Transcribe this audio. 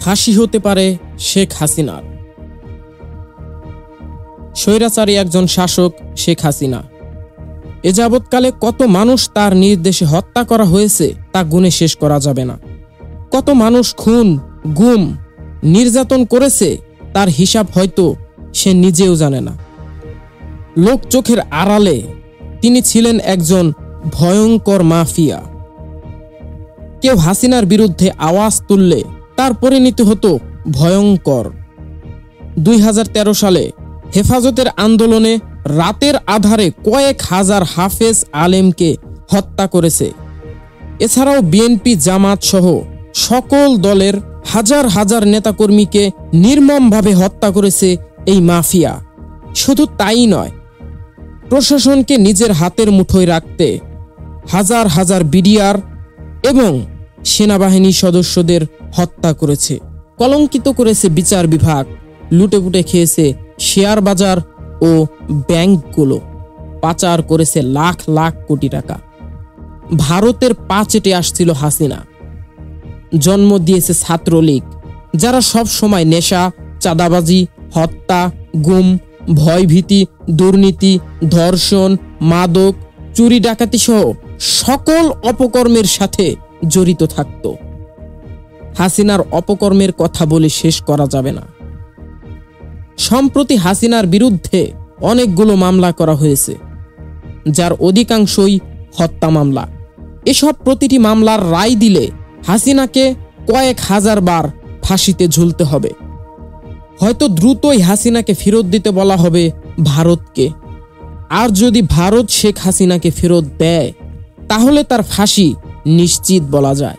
ফাঁসি হতে পারে শেখ হাসিনার। স্বৈরাচারী একজন শাসক শেখ হাসিনা। এ যাবৎকালে কত মানুষ তার নির্দেশে হত্যা করা হয়েছে তা গুণে শেষ করা যাবে না। কত মানুষ খুন, গুম, নির্যাতন করেছে তার হিসাব হয়তো সে নিজেও জানে না। লোক চোখের আড়ালে তিনি ছিলেন একজন ভয়ঙ্কর মাফিয়া। কেউ হাসিনার বিরুদ্ধে আওয়াজ তুললে তার পরিণতি হতো ভয়ঙ্কর। 2013 সালে হেফাজতের আন্দোলনে রাতের আধারে কয়েক হাজার হাফেজ আলেমকে হত্যা করেছে। এছাড়াও বিএনপি, জামাত সহ সকল দলের হাজার হাজার নেতাকর্মীকে নির্মমভাবে হত্যা করেছে এই মাফিয়া। শুধু তাই নয়, প্রশাসনকে নিজের হাতের মুঠোয় রাখতে হাজার হাজার বিডিআর এবং সেনাবাহিনী সদস্যদের হত্যা করেছে। কলঙ্কিত করেছে বিচার বিভাগ, লুটেপুটে খেয়েছে শেয়ার বাজার ও ব্যাংকগুলো, পাচার করেছে লাখ লাখ কোটি টাকা। ভারতের পা চেটে আসছিল হাসিনা। জন্ম দিয়েছে ছাত্রলীগ, যারা সব সময় নেশা, চাঁদাবাজি, হত্যা, গুম, ভয়ভীতি, দুর্নীতি, ধর্ষণ, মাদক, চুরি ডাকাতি সহ সকল অপকর্মের সাথে জড়িত থাকত। হাসিনার অপকর্মের কথা বলে শেষ করা যাবে না। সম্প্রতি হাসিনার বিরুদ্ধে অনেকগুলো মামলা করা হয়েছে, যার অধিকাংশই হত্যা মামলা। এসব প্রতিটি মামলার রায় দিলে হাসিনাকে কয়েক হাজার বার ফাঁসিতে ঝুলতে হবে। হয়তো দ্রুতই হাসিনাকে ফেরত দিতে বলা হবে ভারতকে। আর যদি ভারত শেখ হাসিনাকে ফেরত দেয়, তাহলে তার ফাঁসি নিশ্চিত বলা যায়।